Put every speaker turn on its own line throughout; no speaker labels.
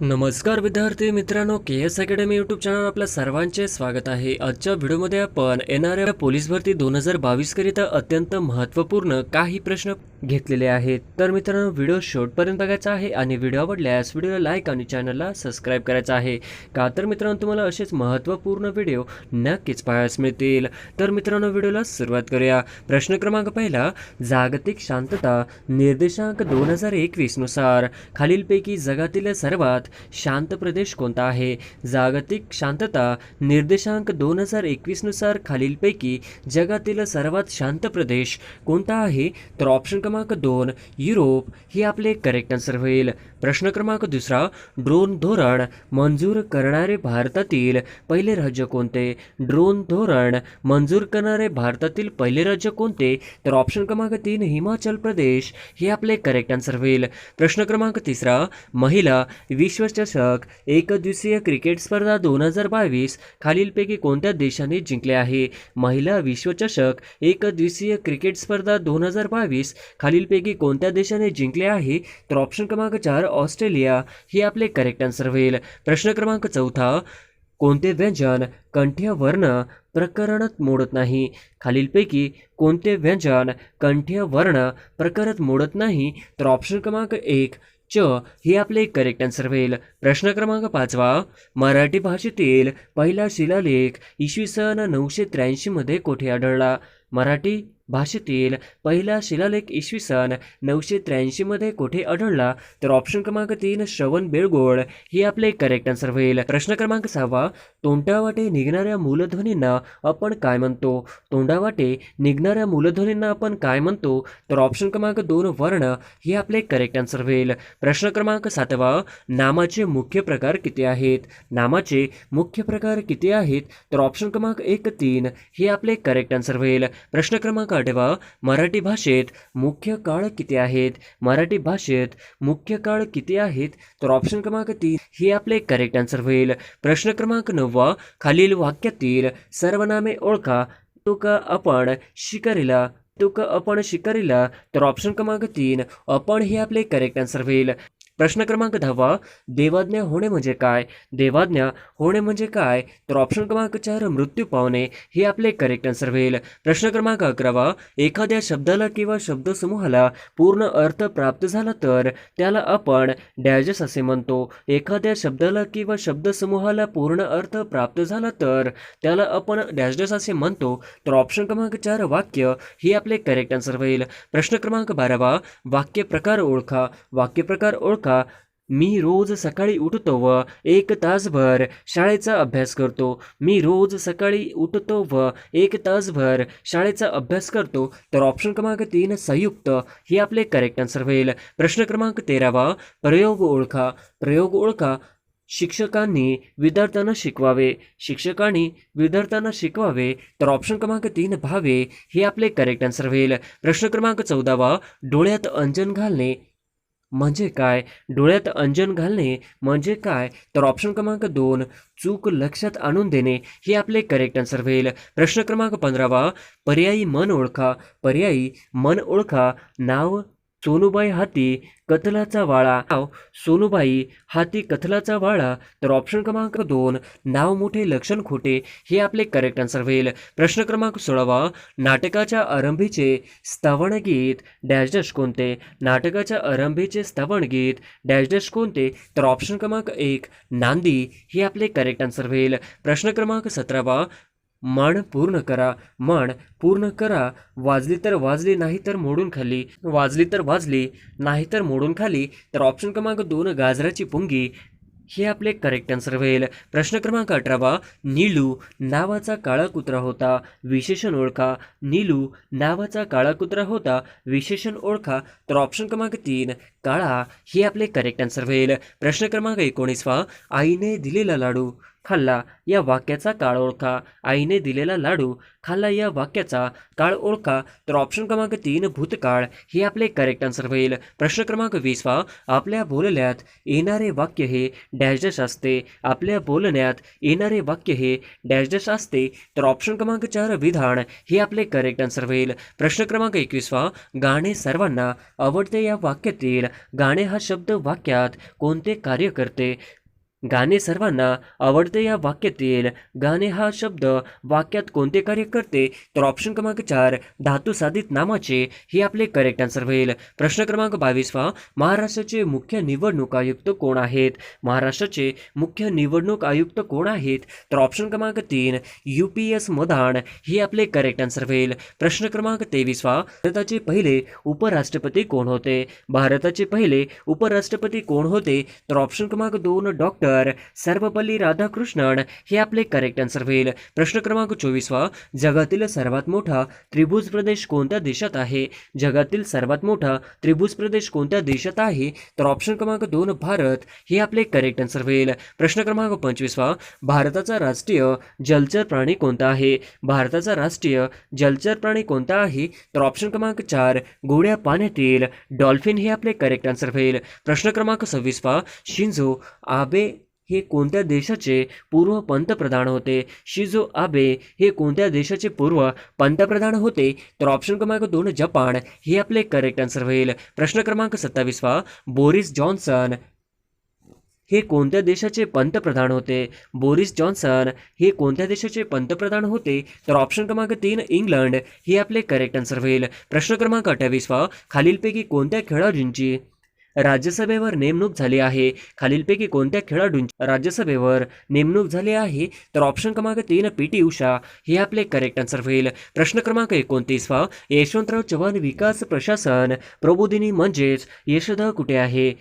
नमस्कार विद्यार्थी मित्रांनो, के एस अकॅडमी यूट्यूब चॅनल आपल्या सर्वांचे स्वागत आहे। आजच्या व्हिडिओमध्ये आपण येणाऱ्या पोलीस भरती 2022 करिता अत्यंत महत्त्वपूर्ण काही प्रश्न घेतलेले आहेत। तर मित्रांनो, व्हिडिओ शेवटपर्यंत बघायचा आहे आणि व्हिडिओ आवडल्यास व्हिडिओला लाईक आणि चॅनलला सबस्क्राईब करायचं आहे, का तर मित्रांनो तुम्हाला असेच महत्त्वपूर्ण व्हिडिओ नक्कीच पाहायला मिळतील। तर मित्रांनो, व्हिडिओला सुरुवात करूया। प्रश्न क्रमांक पहिला, जागतिक शांतता निर्देशांक 2021 नुसार खालीलपैकी जगातील सर्वात शांत प्रदेश कोणता आहे? जागतिक शांतता निर्देशांक 2021 नुसार खालीलपैकी जगातील सर्वात शांत प्रदेश कोणता आहे? तर ऑप्शन क्रमांक 2 युरोप ही आपले करेक्ट आन्सर होईल। प्रश्न क्रमांक दुसरा, ड्रोन धोरण मंजूर करणारे भारतातील पहिले राज्य कोणते? ड्रोन धोरण मंजूर करणारे भारतातील पहिले राज्य कोणते? तर ऑप्शन क्रमांक 3 हिमाचल प्रदेश हे आपले करेक्ट आन्सर होईल। प्रश्न क्रमांक तिसरा, महिला विश्वचषक एकदिवसीय क्रिकेट स्पर्धा 2022 खालीलपैकी कोणत्या देशाने जिंकले आहे? महिला विश्वचषक एकदिवसीय क्रिकेट स्पर्धा 2022 खालीलपैकी कोणत्या देशाने जिंकले आहे? तर ऑप्शन क्रमांक 4 ऑस्ट्रेलिया हे आपले करेक्ट आन्सर होईल। प्रश्न क्रमांक चौथा, कोणते व्यंजन कंठ्य वर्ण प्रकरणात मोडत नाही? खालीलपैकी कोणते व्यंजन कंठ्य वर्ण प्रकरणात मोडत नाही? तर ऑप्शन क्रमांक 1 च हे आपले करेक्ट आन्सर होईल। प्रश्न क्रमांक 5, मराठी भाषेतील पहिला शिलालेख इसवी सन 983 मध्ये कोठे आढळला? मराठी भाषेतील पहिला शिलालेख इसवी सन 983 मध्ये कोठे आढळला? तर ऑप्शन क्रमांक 3 श्रवण बेळगोळ हे आपले करेक्ट आन्सर होईल। प्रश्न क्रमांक 6, तोंडावाटे निघणाऱ्या मूलध्वनींना आपण काय म्हणतो? तोंडावाटे निघणाऱ्या मूलध्वनींना आपण काय म्हणतो? तर ऑप्शन क्रमांक 2 वर्ण हे आपले करेक्ट आन्सर होईल। प्रश्न क्रमांक 7, नामाचे मुख्य प्रकार किती आहेत? नामाचे मुख्य प्रकार किती आहेत? तर ऑप्शन क्रमांक 1 3 हे आपले करेक्ट आन्सर होईल। प्रश्न क्रमांक 8, मराठी भाषेत मुख्य काळ किती आहेत? मराठी भाषेत मुख्य काळ किती आहेत? तर ऑप्शन क्रमांक 3 हे आपले करेक्ट आन्सर होईल। प्रश्न क्रमांक 9, खालील वाक्यातील सर्वनामे ओळखा। तुका आपण शिकारीला आपण शिकारीला तर ऑप्शन क्रमांक 3 आपण हे आपले करेक्ट आन्सर होईल। प्रश्न क्रमांक 10, देवाज्ञा होणे म्हणजे काय? देवाज्ञा होणे म्हणजे काय? तर ऑप्शन क्रमांक 4 मृत्यू पावणे हे आपले करेक्ट आन्सर होईल। प्रश्न क्रमांक 11, एखाद्या शब्दाला किंवा शब्दसमूहाला पूर्ण अर्थ प्राप्त झाला तर त्याला आपण डॅशेस असे म्हणतो। एखाद्या शब्दाला किंवा शब्दसमूहाला पूर्ण अर्थ प्राप्त झाला तर त्याला आपण डॅशेस असे म्हणतो। तर ऑप्शन क्रमांक 4 वाक्य हे आपले करेक्ट आन्सर होईल। प्रश्न क्रमांक 12, वाक्य प्रकार ओळखा। वाक्य प्रकार ओळखा। मी रोज सकाळी उठतो व 1 तासभर शाळेचा अभ्यास करतो। मी रोज सकाळी उठतो व 1 तासभर शाळेचा अभ्यास करतो। तर ऑप्शन क्रमांक 3 संयुक्त हे आपले करेक्ट आन्सर होईल। प्रश्न क्रमांक 13, प्रयोग ओळखा। प्रयोग ओळखा। शिक्षकांनी विद्यार्थ्यांना शिकवावे। शिक्षकांनी विद्यार्थ्यांना शिकवावे। तर ऑप्शन क्रमांक 3 भावे हे आपले करेक्ट आन्सर होईल। प्रश्न क्रमांक 14, डोळ्यात अंजन घालणे म्हणजे काय? डोळ्यात अंजन घालणे म्हणजे काय? तर ऑप्शन क्रमांक 2 चूक लक्षात आणून देणे हे आपले करेक्ट आन्सर होईल। प्रश्न क्रमांक 15, पर्यायी मन ओळखा। पर्यायी मन ओळखा। नाव सोनूबाई हाती कथलाचा वाळा। नाव सोनूबाई हाती कथलाचा वाळा। तर ऑप्शन क्रमांक 2 नाव मोठे लक्षण खोटे हे आपले करेक्ट आन्सर होईल। प्रश्न क्रमांक 16, नाटकाच्या आरंभीचे स्तवनगीत डॅश डॅश कोणते? नाटकाच्या आरंभीचे स्तवनगीत डॅश डॅश कोणते? तर ऑप्शन क्रमांक 1 नांदी हे आपले करेक्ट आन्सर होईल। प्रश्न क्रमांक 17, म्हण पूर्ण करा। म्हण पूर्ण करा। वाजली तर वाजली नाही तर मोडून खाली। वाजली तर वाजली नाही तर मोडून खाली। तर ऑप्शन क्रमांक 2 गाजराची पुंगी हे आपले करेक्ट आन्सर होईल। प्रश्न क्रमांक 18, नीलू नावाचा काळा कुत्रा होता। विशेषण ओळखा। नीलू नावाचा काळा कुत्रा होता। विशेषण ओळखा। तर ऑप्शन क्रमांक 3 काळा हे आपले करेक्ट आन्सर होईल। प्रश्न क्रमांक 19, आईने दिलेला लाडू खाल्ला या वाक्याचा काळ ओळखा. आईने दिलेला लाडू खाल्ला या वाक्याचा काळ ओळखा. तर ऑप्शन क्रमांक 3 भूतकाळ हे आपले करेक्ट आन्सर होईल. प्रश्न क्रमांक 20 आपल्या बोलण्यात येणारे वाक्य हे डॅश डॅश असते. आपल्या बोलण्यात येणारे वाक्य हे डॅश डॅश असते. तर ऑप्शन क्रमांक 4 विधान हे आपले करेक्ट आन्सर होईल. प्रश्न क्रमांक 21 गाणे सर्वांना आवडते या वाक्यातील गाणे हा शब्द वाक्यात कोणते कार्य करते. गाणे सर्वांना आवडते या वाक्यातील गाणे हा शब्द वाक्यात कोणते कार्य करते. तर ऑप्शन क्रमांक 4 धातू साधित नामाचे हे आपले करेक्ट आन्सर होईल. प्रश्न क्रमांक 22 महाराष्ट्राचे मुख्य निवडणूक आयुक्त कोण आहेत. महाराष्ट्राचे मुख्य निवडणूक आयुक्त कोण आहेत. तर ऑप्शन क्रमांक 3 UPS मदान हे आपले करेक्ट आन्सर होईल. प्रश्न क्रमांक 23 भारताचे पहिले उपराष्ट्रपती कोण होते. भारताचे पहिले उपराष्ट्रपती कोण होते. तर ऑप्शन क्रमांक 2 डॉक्टर सर्वपल्ली राधाकृष्णन हे आपले करेक्ट आन्सर होईल. प्रश्न क्रमांक 24 जगातील सर्वात मोठा त्रिभुज प्रदेश कोणत्या देशात आहे. जगातील सर्वात मोठा त्रिभुज प्रदेश कोणत्या देशात आहे. तर ऑप्शन क्रमांक 2 भारत हे आपले करेक्ट आन्सर होईल. प्रश्न क्रमांक 25 भारताचा राष्ट्रीय जलचर प्राणी कोणता आहे. भारताचा राष्ट्रीय जलचर प्राणी कोणता आहे. तर ऑप्शन क्रमांक 4 गोड्या पाण्यातील डॉल्फिन हे आपले करेक्ट आन्सर होईल. प्रश्न क्रमांक 26 शिंझो आबे हे कोणत्या देशाचे पूर्व पंतप्रधान होते. शिंझो आबे हे कोणत्या देशाचे पूर्व पंतप्रधान होते. तर ऑप्शन क्रमांक 2 जपान हे आपले करेक्ट आन्सर होईल. प्रश्न क्रमांक 27 बोरिस जॉन्सन हे कोणत्या देशाचे पंतप्रधान होते. बोरिस जॉन्सन हे कोणत्या देशाचे पंतप्रधान होते. तर ऑप्शन क्रमांक 3 इंग्लंड हे आपले करेक्ट आन्सर होईल. प्रश्न क्रमांक 28 खालीलपैकी कोणत्या खेळाडूंची राज्यसभेवर नेमणूक झाली आहे. खालीलपैकी कोणत्या खेळाडूंची राज्यसभेवर नेमणूक झाली आहे. तर ऑप्शन क्रमांक 3 PT उषा हे आपले करेक्ट आन्सर होईल. प्रश्न क्रमांक 29 यशवंतराव चव्हाण विकास प्रशासन प्रबोधिनी म्हणजेच यशोदा कुठे आहे.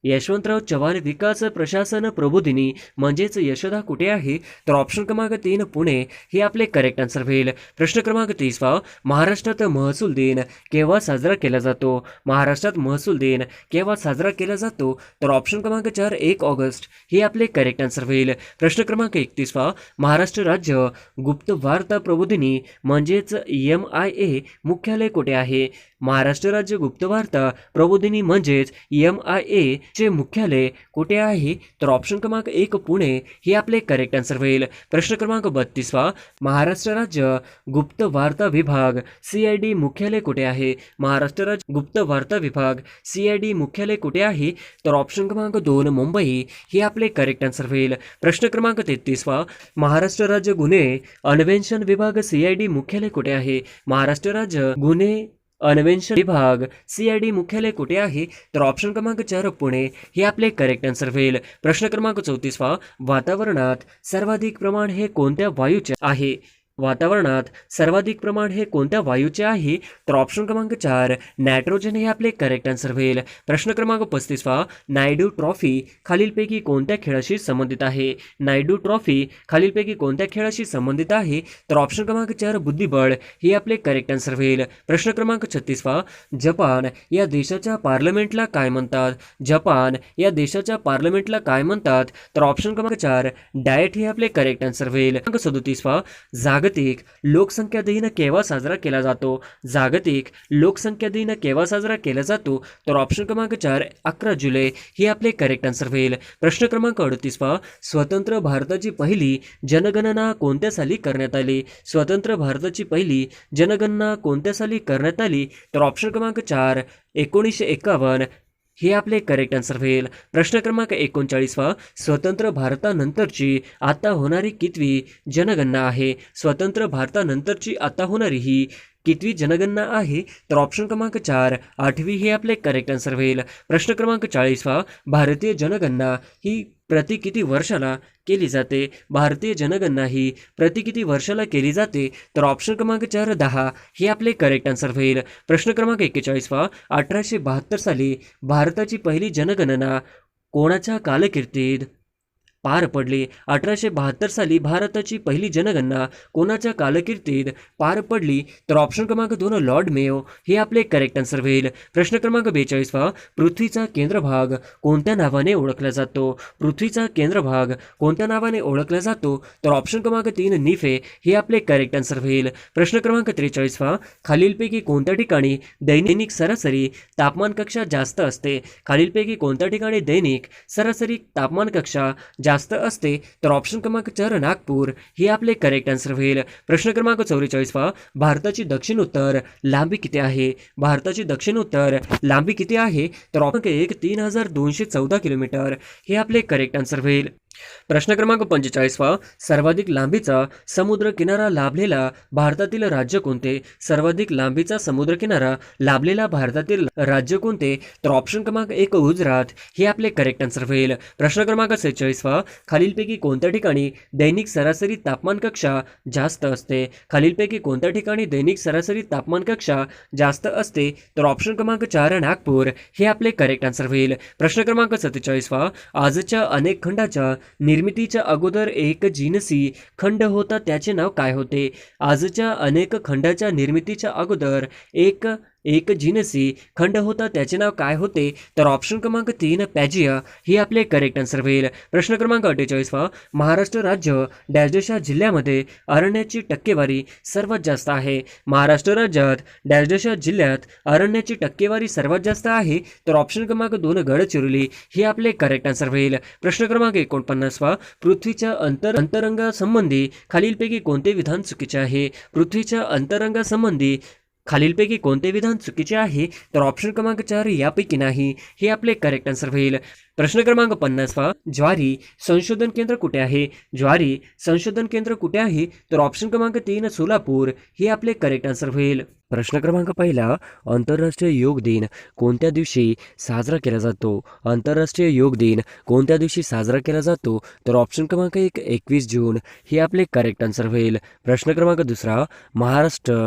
यशवंतराव चव्हाण विकास प्रशासन प्रबोधिनी म्हणजेच यशोदा कुठे आहे. तर ऑप्शन क्रमांक 3 पुणे हे आपले करेक्ट आन्सर होईल. प्रश्न क्रमांक 30 महाराष्ट्रात महसूल दिन केव्हा साजरा केला जातो. महाराष्ट्रात महसूल दिन केव्हा साजरा केला जातो. तर ऑप्शन क्रमांक 4 1 ऑगस्ट हे आपले करेक्ट आन्सर होईल. प्रश्न क्रमांक 31 महाराष्ट्र राज्य गुप्त वार्ता प्रबोधिनी म्हणजेच MIA मुख्यालय कुठे आहे. महाराष्ट्र राज्य गुप्त वार्ता प्रबोधिनी म्हणजेच MIA चे मुख्यालय कुठे आहे. तर ऑप्शन क्रमांक 1 पुणे हे आपले करेक्ट आन्सर होईल. प्रश्न क्रमांक 32 महाराष्ट्र राज्य गुप्त वार्ता विभाग CID मुख्यालय कुठे आहे. महाराष्ट्र राज्य गुप्त वार्ता विभाग CID मुख्यालय कुठे आहे. तर ऑप्शन क्रमांक 2 मुंबई हे आपले करेक्ट आन्सर होईल. प्रश्न क्रमांक 33 महाराष्ट्र राज्य गुन्हे अन्वेषण विभाग CID मुख्यालय कुठे आहे. महाराष्ट्र राज्य गुन्हे अन्वेषण विभाग CID मुख्यालय कुठे आहे. तर ऑप्शन क्रमांक 4 पुणे हे आपले करेक्ट आन्सर होईल. प्रश्न क्रमांक 34 वातावरणात सर्वाधिक प्रमाण हे कोणत्या वायूचे आहे. वातावरणात सर्वाधिक प्रमाण हे कोणत्या वायूचे आहे. तर ऑप्शन क्रमांक 4 नायट्रोजन हे आपले करेक्ट आन्सर होईल. प्रश्न क्रमांक 35 नायडू ट्रॉफी खालीलपैकी कोणत्या खेळाशी संबंधित आहे. नायडू ट्रॉफी खालीलपैकी कोणत्या खेळाशी संबंधित आहे. तर ऑप्शन क्रमांक 4 बुद्धिबळ हे आपले करेक्ट आन्सर होईल. प्रश्न क्रमांक 36 जपान या देशाच्या पार्लमेंटला काय म्हणतात. जपान या देशाच्या पार्लमेंटला काय म्हणतात. तर ऑप्शन क्रमांक 4 डाएट हे आपले करेक्ट आन्सर होईल. क्रमांक 37 जागतिक लोकसंख्या दिन केव्हा साजरा केला जातो. जागतिक लोकसंख्या दिन केव्हा साजरा केला जातो. तर ऑप्शन क्रमांक 4 11 जुलै हे आपले करेक्ट आन्सर होईल. प्रश्न क्रमांक 38 स्वतंत्र भारताची पहिली जनगणना कोणत्या साली करण्यात आली. स्वतंत्र भारताची पहिली जनगणना कोणत्या साली करण्यात आली. तर ऑप्शन क्रमांक 4 1951 हे आपले करेक्ट आन्सर होईल. प्रश्न क्रमांक 39 स्वतंत्र भारतानंतरची आता होणारी कितवी जनगणना आहे. स्वतंत्र भारतानंतरची आता होणारी ही कितवी जनगणना आहे. तर ऑप्शन क्रमांक 4 8वी हे आपले करेक्ट आन्सर होईल. प्रश्न क्रमांक 40 भारतीय जनगणना ही प्रति किती वर्षाला केली जाते. भारतीय जनगणना ही प्रति किती वर्षाला केली जाते. तर ऑप्शन क्रमांक 4 10 हे आपले करेक्ट आन्सर होईल. प्रश्न क्रमांक 41 1872 साली भारताची पहिली जनगणना कोणाच्या कालकीर्तीत पार पडली? 1872 साली भारताची पहिली जनगणना कोणाच्या कालकीर्तीत पार पडली? तर ऑप्शन क्रमांक 2 लॉर्ड मेयो हे आपले करेक्ट आन्सर होईल. प्रश्न क्रमांक 42 पृथ्वीचा केंद्रभाग कोणत्या नावाने ओळखला जातो? पृथ्वीचा केंद्रभाग कोणत्या नावाने ओळखला जातो? तर ऑप्शन क्रमांक 3 निफे हे आपले करेक्ट आन्सर होईल. प्रश्न क्रमांक 43 खालीलपैकी कोणत्या ठिकाणी दैनिक सरासरी तापमान कक्षा जास्त असते? खालीलपैकी कोणत्या ठिकाणी दैनिक सरासरी तापमान कक्षा जास्त असते? तर ऑप्शन क्रमांक 4 नागपूर हे आपले करेक्ट आन्सर होईल. प्रश्न क्रमांक 44 भारताची दक्षिण उत्तर लांबी किती आहे? भारताची दक्षिण उत्तर लांबी किती आहे? तर ऑप्शन 1 3214 किलोमीटर हे आपले करेक्ट आन्सर होईल. प्रश्न क्रमांक 45 सर्वाधिक लांबीचा समुद्र किनारा लाभलेला भारतातील राज्य कोणते? सर्वाधिक लांबीचा समुद्र किनारा लाभलेला भारतातील राज्य कोणते? तर ऑप्शन क्रमांक 1 गुजरात हे आपले करेक्ट आन्सर होईल. प्रश्न क्रमांक 46 खालीलपैकी कोणत्या ठिकाणी दैनिक सरासरी तापमान कक्षा जास्त असते? खालीलपैकी कोणत्या ठिकाणी दैनिक सरासरी तापमान कक्षा जास्त असते? तर ऑप्शन क्रमांक 4 नागपूर हे आपले करेक्ट आन्सर होईल. प्रश्न क्रमांक 47 आजच्या अनेक खंडाच्या निर्मितीच्या अगोदर एक जिनसी खंड होता, त्याचे नाव काय होते? आजच्या अनेक खंडाच्या निर्मितीच्या अगोदर एक जिनसी खंड होता, त्याचे नाव काय होते? तर ऑप्शन क्रमांक 3 पॅजिया ही आपले करेक्ट आन्सर होईल. प्रश्न क्रमांक 48 महाराष्ट्र राज्य डॅशडेशा जिल्ह्यामध्ये अरण्याची टक्केवारी सर्वात जास्त आहे? महाराष्ट्र राज्यात डॅशडेशा जिल्ह्यात अरण्याची टक्केवारी सर्वात जास्त आहे? तर ऑप्शन क्रमांक 2 गडचिरोली ही आपले करेक्ट आन्सर होईल. प्रश्न क्रमांक 49 पृथ्वीच्या अंतरंगासंबंधी खालीलपैकी कोणते विधान चुकीचे आहे? पृथ्वीच्या अंतरंगासंबंधी खालीलपैकी कोणते विधान चुकीचे आहे? तर ऑप्शन क्रमांक 4 यापैकी नाही हे आपले करेक्ट आन्सर होईल. प्रश्न क्रमांक 50 ज्वारी संशोधन केंद्र कुठे आहे? ज्वारी संशोधन केंद्र कुठे आहे? तर ऑप्शन क्रमांक 3 सोलापूर हे आपले करेक्ट आन्सर होईल. प्रश्न क्रमांक 1 आंतरराष्ट्रीय योग दिन कोणत्या दिवशी साजरा केला जातो? आंतरराष्ट्रीय योग दिन कोणत्या दिवशी साजरा केला जातो? तर ऑप्शन क्रमांक 1 21 जून हे आपले करेक्ट आन्सर होईल. प्रश्न क्रमांक 2 महाराष्ट्र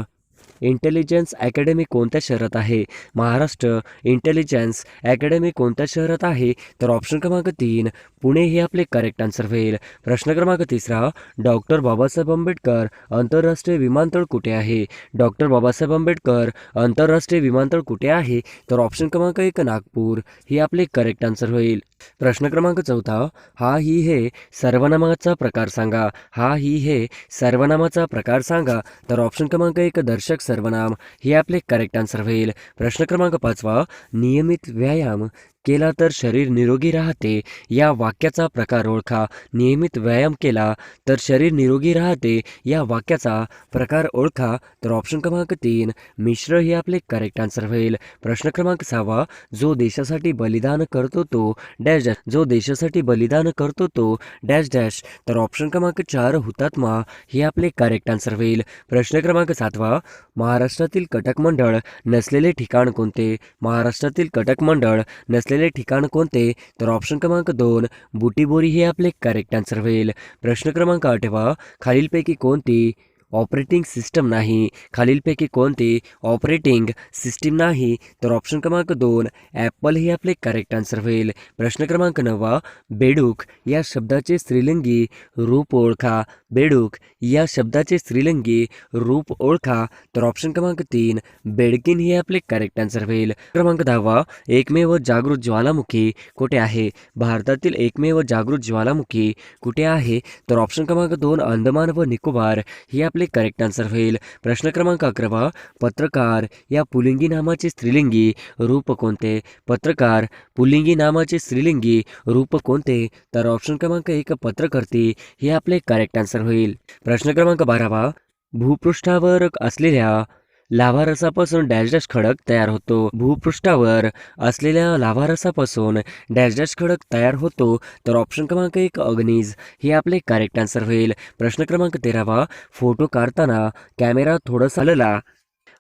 इंटेलिजन्स अकॅडमी कोणत्या शहरात आहे? महाराष्ट्र इंटेलिजन्स अकॅडमी कोणत्या शहरात आहे? तर ऑप्शन क्रमांक 3 पुणे हे आपले करेक्ट आन्सर होईल. प्रश्न क्रमांक 3 डॉक्टर बाबासाहेब आंबेडकर आंतरराष्ट्रीय विमानतळ कुठे आहे? डॉक्टर बाबासाहेब आंबेडकर आंतरराष्ट्रीय विमानतळ कुठे आहे? तर ऑप्शन क्रमांक 1 नागपूर हे आपले करेक्ट आन्सर होईल. प्रश्न क्रमांक 4 हा ही हे सर्वनामाचा प्रकार सांगा. हा ही हे सर्वनामाचा प्रकार सांगा. तर ऑप्शन क्रमांक 1 दर्शक सर्वनाम हे आपले करेक्ट आन्सर होईल. प्रश्न क्रमांक 5 नियमित व्यायाम केला तर शरीर निरोगी राहते या वाक्याचा प्रकार ओळखा. नियमित व्यायाम केला तर शरीर निरोगी राहते या वाक्याचा प्रकार ओळखा. तर ऑप्शन क्रमांक 3 मिश्र हे आपले करेक्ट आन्सर होईल. प्रश्न क्रमांक 6 जो देशासाठी बलिदान करतो तो डॅश डॅश. जो देशासाठी बलिदान करतो तो डॅश डॅश. तर ऑप्शन क्रमांक 4 हुतात्मा हे आपले करेक्ट आन्सर होईल. प्रश्न क्रमांक 7 महाराष्ट्रातील कटक मंडळ नसलेले ठिकाण कोणते? महाराष्ट्रातील कटक मंडळ नसलेले ठिकाण कोणते? तर ऑप्शन क्रमांक 2 बुटीबोरी हे आपले करेक्ट आन्सर होईल. प्रश्न क्रमांक 8 खालीलपैकी कोणती ऑपरेटिंग सिस्टम नाही? खालीलपैकी कोणती ऑपरेटिंग सिस्टीम नाही? तर ऑप्शन क्रमांक 2 ॲपल हे आपले करेक्ट आन्सर होईल. प्रश्न क्रमांक 9 बेडूक या शब्दाचे स्त्रीलिंगी रूप ओळखा. बेडूक या शब्दाचे स्त्रीलिंगी रूप ओळखा. तर ऑप्शन क्रमांक 3 बेडकिन हे आपले करेक्ट आन्सर होईल. क्रमांक 10 एकमेव जागृत ज्वालामुखी कुठे आहे? भारतातील एकमेव जागृत ज्वालामुखी कुठे आहे? तर ऑप्शन क्रमांक 2 अंदमान व निकोबार हे आपले करेक्ट आन्सर होईल. प्रश्न क्रमांक 11 पत्रकार या पुल्लिंगी नामाचे स्त्रीलिंगी रूप कोणते? पत्रकार पुल्लिंगी नामाचे स्त्रीलिंगी रूप कोणते? तर ऑप्शन क्रमांक 1 पत्रकर्ती हे आपले करेक्ट आन्सर होईल. प्रश्न क्रमांक 12 भूपृष्ठावर असलेल्या लाव्हारसापासून डॅश डॅश खडक तयार होतो. भूपृष्ठावर असलेल्या लाव्हारसापासून डॅश डॅश खडक तयार होतो. तर ऑप्शन क्रमांक 1 अग्नीज हे आपले करेक्ट आन्सर होईल. प्रश्न क्रमांक 13 फोटो काढताना कॅमेरा थोडासा हलला.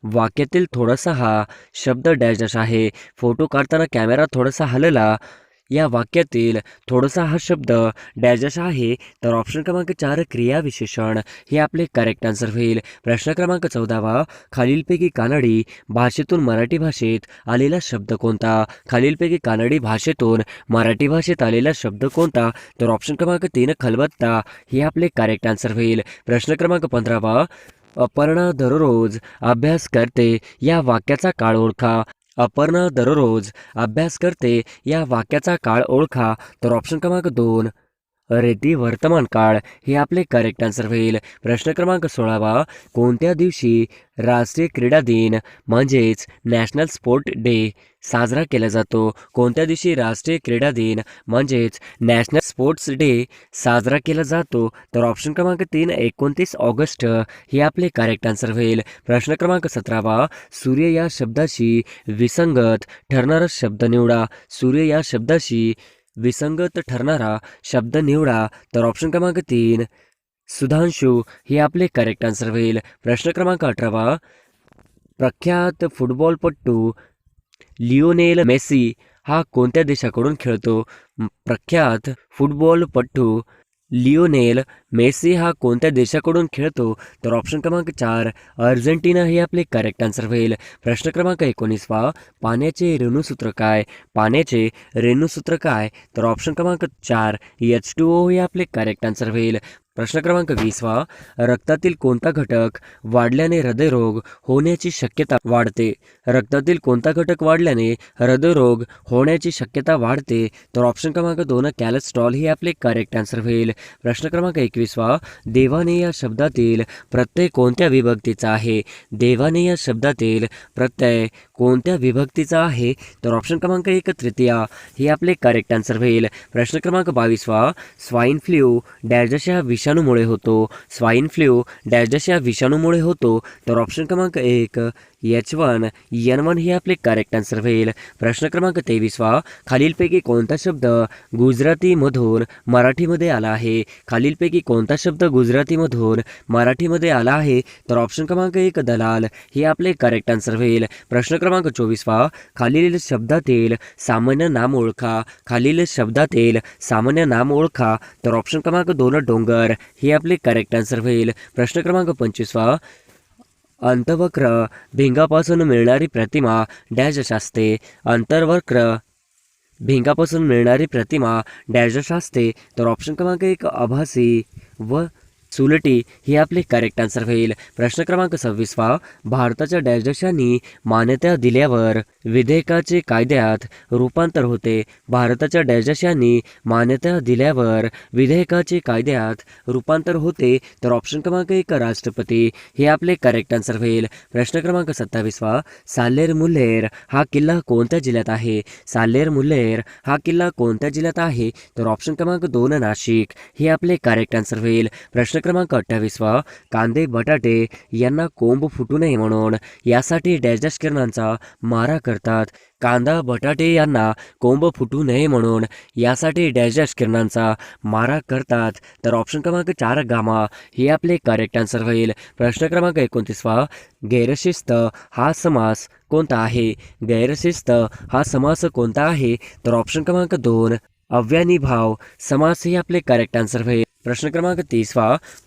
वाक्यातील थोडासा हा शब्द डॅश डॅश आहे. फोटो काढताना कॅमेरा थोडासा हलला या वाक्यातील थोडासा हा शब्द डॅश आहे, तर ऑप्शन क्रमांक 4 क्रियाविशेषण हे आपले करेक्ट आन्सर होईल. प्रश्न क्रमांक 14 खालीलपैकी कानडी भाषेतून मराठी भाषेत आलेला शब्द कोणता? खालीलपैकी कानडी भाषेतून मराठी भाषेत आलेला शब्द कोणता? तर ऑप्शन क्रमांक 3 खलबत्ता हे आपले करेक्ट आन्सर होईल. प्रश्न क्रमांक 15 अपर्णा दररोज अभ्यास करते या वाक्याचा काळ ओळखा. अपर्णा दररोज अभ्यास करते या वाक्याचा काळ ओळखा. तर ऑप्शन क्रमांक 2 रेती वर्तमान काळ हे आपले करेक्ट आन्सर होईल. प्रश्न क्रमांक 16 कोणत्या दिवशी राष्ट्रीय क्रीडा दिन म्हणजेच नॅशनल स्पोर्ट डे साजरा केला जातो? कोणत्या दिवशी राष्ट्रीय क्रीडा दिन म्हणजेच नॅशनल स्पोर्ट्स डे साजरा केला जातो? तर ऑप्शन क्रमांक 3 29 ऑगस्ट हे आपले करेक्ट आन्सर होईल. प्रश्न क्रमांक 17 सूर्य या शब्दाशी विसंगत ठरणारा शब्द निवडा. सूर्य या शब्दाशी विसंगत ठरणारा शब्द निवडा. तर ऑप्शन क्रमांक 3 सुधांशू हे आपले करेक्ट आन्सर होईल. प्रश्न क्रमांक 18 प्रख्यात फुटबॉलपटू लिओनेल मेसी हा कोणत्या देशाकडून खेळतो? प्रख्यात फुटबॉलपटू लिओनेल मेसी हा कोणत्या देशाकडून खेळतो? तर ऑप्शन क्रमांक 4 अर्जेंटिना हे आपले करेक्ट आन्सर होईल. प्रश्न क्रमांक 19 पाण्याचे रेणुसूत्र काय? पाण्याचे रेणुसूत्र काय? तर ऑप्शन क्रमांक 4 H2O हे आपले करेक्ट आन्सर होईल. प्रश्न क्रमांक 20 रक्तातील कोणता घटक वाढल्याने हृदयरोग होण्याची शक्यता वाढते? रक्तातील कोणता घटक वाढल्याने हृदयरोग होण्याची शक्यता वाढते? तर ऑप्शन क्रमांक 2 कॅलेस्ट्रॉल हे आपले करेक्ट आन्सर होईल. प्रश्न क्रमांक 21 देवाने या शब्दातील प्रत्यय कोणत्या विभक्तीचा आहे? देवाने या शब्दातील प्रत्यय कोणत्या विभक्तीचा आहे? तर ऑप्शन क्रमांक 1 तृतीया हे आपले करेक्ट आन्सर होईल. प्रश्न क्रमांक 22 स्वाईन फ्ल्यू डॅश या विषाणूमुळे होतो. स्वाईन फ्ल्यू डॅश या विषाणूमुळे होतो. तर ऑप्शन क्रमांक 1 H1N1 हे आपले करेक्ट आन्सर होईल. प्रश्न क्रमांक 23 खालीलपैकी कोणता शब्द गुजरातीमधून मराठीमध्ये आला आहे? खालीलपैकी कोणता शब्द गुजरातीमधून मराठीमध्ये आला आहे? तर ऑप्शन क्रमांक 1 दलाल हे आपले करेक्ट आन्सर होईल. प्रश्न क्रमांक 24 खालील शब्दातील सामान्य नाम ओळखा. खालील शब्दातील सामान्य नाम ओळखा. तर ऑप्शन क्रमांक 2 डोंगर हे आपले करेक्ट आन्सर होईल. प्रश्न क्रमांक 25 अंतवक्र भिंगापासून मिळणारी प्रतिमा डॅश असते. अंतर्वक्र भिंगापासून मिळणारी प्रतिमा डॅश असते. तर ऑप्शन क्रमांक 1 आभासी व सुलटी हे आपले करेक्ट आन्सर होईल. प्रश्न क्रमांक 26 भारताच्या डॅशनी मान्यता दिल्यावर विधेयकाचे कायद्यात रूपांतर होते. भारताच्या डॅशनी मान्यता दिल्यावर विधेयकाचे कायद्यात रूपांतर होते. तर ऑप्शन क्रमांक 1 राष्ट्रपती हे आपले करेक्ट आन्सर होईल. प्रश्न क्रमांक 27 साल्हेर मुल्हेर हा किल्ला कोणत्या जिल्ह्यात आहे? साल्हेर मुल्हेर हा किल्ला कोणत्या जिल्ह्यात आहे? तर ऑप्शन क्रमांक 2 नाशिक हे आपले करेक्ट आन्सर होईल. प्रश्न क्रमांक 28 कांदे बटाटे यांना कोंब फुटू नये म्हणून यासाठी डॅश किरणांचा मारा करतात. कांदा बटाटे यांना कोंब फुटू नये म्हणून यासाठी डॅश किरणांचा मारा करतात. तर ऑप्शन क्रमांक 4 गामा हे आपले करेक्ट आन्सर होईल. प्रश्न क्रमांक 29 गैरशिस्त हा समास कोणता आहे? गैरशिस्त हा समास कोणता आहे? तर ऑप्शन क्रमांक 2 अव्ययीभाव समास हे आपले करेक्ट आन्सर होईल. प्रश्न क्रमांक 30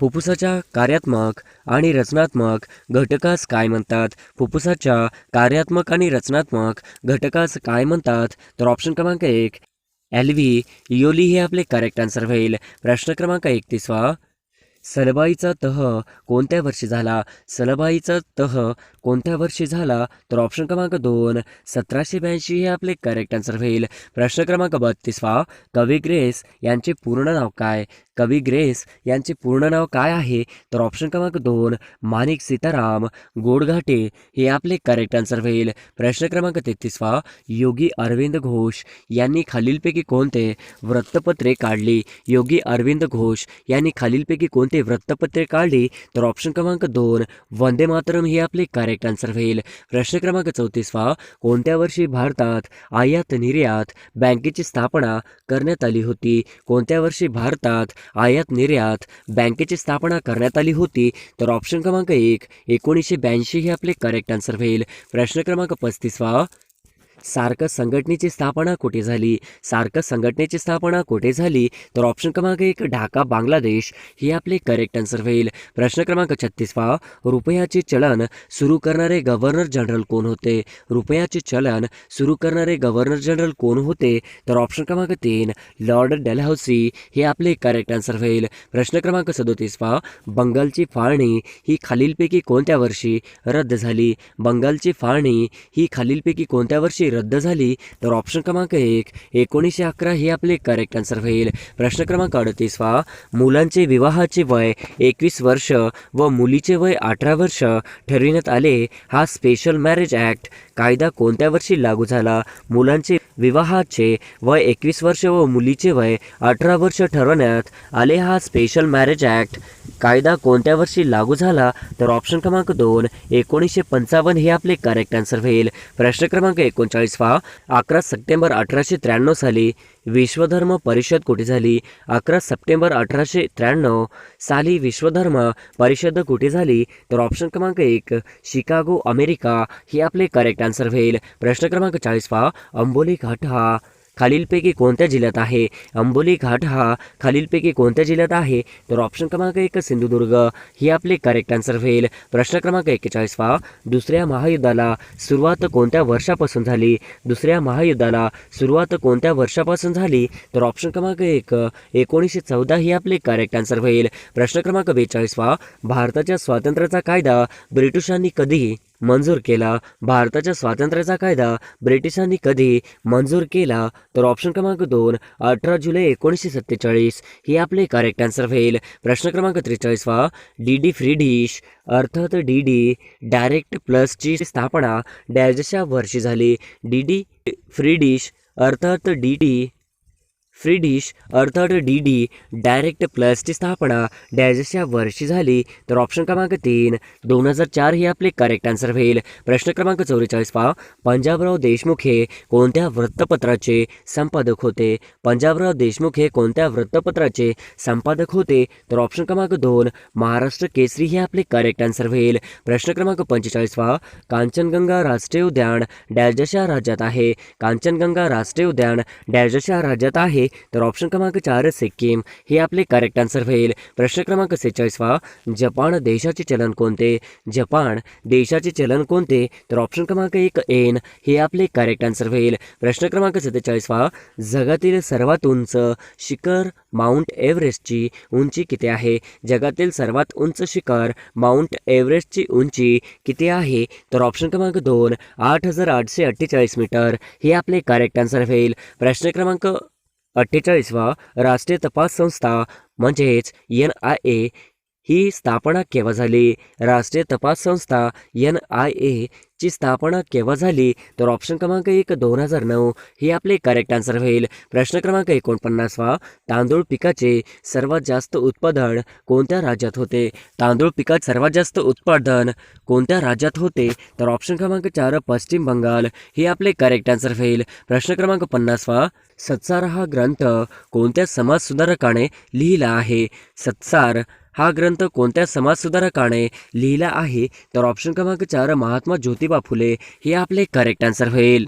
फुफ्फुसाच्या कार्यात्मक आणि रचनात्मक घटकास काय म्हणतात? फुफ्फुसाच्या कार्यात्मक आणि रचनात्मक घटकास काय म्हणतात? तर ऑप्शन क्रमांक 1 एल्व्हियोली हे आपले करेक्ट आन्सर होईल. प्रश्न क्रमांक 31 सलबाईचा तह कोणत्या वर्षी झाला? सलबाईचा तह कोणत्या वर्षी झाला? तर ऑप्शन क्रमांक 2 1782 हे आपले करेक्ट आन्सर होईल. प्रश्न क्रमांक 32 कवी ग्रेस यांचे पूर्ण नाव काय? कवी ग्रेस यांचे पूर्ण नाव काय आहे? तर ऑप्शन क्रमांक 2 माणिक सीताराम गोडघाटे हे आपले करेक्ट आन्सर होईल. प्रश्न क्रमांक 33 योगी अरविंद घोष यांनी खालीलपैकी कोणते वृत्तपत्रे काढली? योगी अरविंद घोष यांनी खालीलपैकी कोणते वृत्तपत्रे काढली? तर ऑप्शन क्रमांक 2 वंदे मातरम हे आपले करेक्ट आन्सर होईल. प्रश्न क्रमांक 34 कोणत्या वर्षी भारतात आयात निर्यात बँकेची स्थापना करण्यात आली होती? कोणत्या वर्षी भारतात आयात निर्यात बँकेची स्थापना करण्यात आली होती? तर ऑप्शन क्रमांक 1 1982 हे आपले करेक्ट आन्सर होईल. प्रश्न क्रमांक 35 सार्क संघटनेची स्थापना कुठे झाली? सार्क संघटनेची स्थापना कुठे झाली? तर ऑप्शन क्रमांक 1 ढाका बांगलादेश हे आपले करेक्ट आन्सर होईल. प्रश्न क्रमांक 36 पहा, रुपयाचे चलन सुरू करणारे गव्हर्नर जनरल कोण होते? रुपयाचे चलन सुरू करणारे गव्हर्नर जनरल कोण होते? तर ऑप्शन क्रमांक 3 लॉर्ड डेलहौसी हे आपले करेक्ट आन्सर होईल. प्रश्न क्रमांक 37 पहा, बंगालची फाळणी ही खालीलपैकी कोणत्या वर्षी रद्द झाली? बंगालची फाळणी ही खालीलपैकी कोणत्या वर्षी रद्द झाली? तर ऑप्शन क्रमांक 1 1911 हे आपले करेक्ट आन्सर होईल. प्रश्न क्रमांक 38 पहा, मुलांचे विवाहाचे वय 21 वर्ष व मुलीचे वय 18 वर्ष ठरविण्यात आले. हा स्पेशल मॅरेज ॲक्ट कायदा कोणत्या वर्षी लागू झाला? मुलांचे विवाहाचे वय 21 वर्ष व मुलीचे वय 18 वर्ष ठरवण्यात आले. हा स्पेशल मॅरेज ॲक्ट कायदा कोणत्या वर्षी लागू झाला? तर ऑप्शन क्रमांक 2 1955 हे आपले करेक्ट आन्सर होईल. प्रश्न क्रमांक 39 पहा, 11 सप्टेंबर 1893 साली विश्वधर्म परिषद कुठे झाली? 11 सप्टेंबर 1893 साली विश्वधर्म परिषद कुठे झाली? तर ऑप्शन क्रमांक 1 शिकागो अमेरिका हे आपले करेक्ट आन्सर होईल. प्रश्न क्रमांक 40 पहा, अंबोली घाट हा खालीलपैकी कोणत्या जिल्ह्यात आहे? अंबोली घाट हा खालीलपैकी कोणत्या जिल्ह्यात आहे? तर ऑप्शन क्रमांक 1 सिंधुदुर्ग हे आपले करेक्ट आन्सर होईल. प्रश्न क्रमांक 41 पहा, दुसऱ्या महायुद्धाला सुरुवात कोणत्या वर्षापासून झाली? दुसऱ्या महायुद्धाला सुरुवात कोणत्या वर्षापासून झाली? तर ऑप्शन क्रमांक 1 1914 हे आपले करेक्ट आन्सर होईल. प्रश्न क्रमांक 42 पहा, भारताच्या स्वातंत्र्याचा कायदा ब्रिटिशांनी कधी मंजूर केला? भारताच्या स्वातंत्र्याचा कायदा ब्रिटिशांनी कधी मंजूर केला? तर ऑप्शन क्रमांक 2 18 जुलै 1947 हे आपले करेक्ट आन्सर होईल. प्रश्न क्रमांक 43 पहा, डीडी फ्री डिश अर्थात डीडी डायरेक्ट प्लसची स्थापना डॅशच्या वर्षी झाली? डीडी फ्री डिश अर्थात डीडी फ्री डिश अर्थात डीडी डायरेक्ट प्लसची स्थापना डॅशच्या वर्षी झाली? तर ऑप्शन क्रमांक 3 2004 हे आपले करेक्ट आन्सर होईल. प्रश्न क्रमांक 44 पहा, पंजाबराव देशमुख हे कोणत्या वृत्तपत्राचे संपादक होते? पंजाबराव देशमुख हे कोणत्या वृत्तपत्राचे संपादक होते? तर ऑप्शन क्रमांक 2 महाराष्ट्र केसरी हे आपले करेक्ट आन्सर होईल. प्रश्न क्रमांक 45 पहा, कांचनगंगा राष्ट्रीय उद्यान डॅशच्या राज्यात आहे? कांचनगंगा राष्ट्रीय उद्यान डॅशच्या राज्यात आहे? तर ऑप्शन क्रमांक 4 सिक्कीम हे आपले करेक्ट आन्सर होईल. प्रश्न क्रमांक 46 पहा, जपान देशाचे चलन कोणते? जपान देशाचे चलन कोणते? तर ऑप्शन क्रमांक 1 एन हे आपले करेक्ट आन्सर होईल. प्रश्न क्रमांक 47 पहा, जगातील सर्वात उंच शिखर माउंट एव्हरेस्टची उंची किती आहे? जगातील सर्वात उंच शिखर माउंट एव्हरेस्टची उंची किती आहे? तर ऑप्शन क्रमांक 2 8848 मीटर हे आपले करेक्ट आन्सर होईल. प्रश्न क्रमांक 48 राष्ट्रीय तपास संस्था म्हणजेच NIA ही स्थापना केव्हा झाली? राष्ट्रीय तपास संस्था NIA ची स्थापना केव्हा झाली? तर ऑप्शन क्रमांक 1 2009 हे आपले करेक्ट आन्सर होईल. प्रश्न क्रमांक 49 तांदूळ पिकाचे सर्वात जास्त उत्पादन कोणत्या राज्यात होते? तांदूळ पिकाचे सर्वात जास्त उत्पादन कोणत्या राज्यात होते? तर ऑप्शन क्रमांक 4 पश्चिम बंगाल हे आपले करेक्ट आन्सर होईल. प्रश्न क्रमांक 50 सत्सार हा ग्रंथ कोणत्या समाजसुधारकाने लिहिला आहे? सत्सार हा ग्रंथ कोणत्या समाजसुधारकाने लिहिला आहे? तर ऑप्शन क्रमांक 4 महात्मा ज्योतिबा फुले हे आपले करेक्ट आन्सर होईल.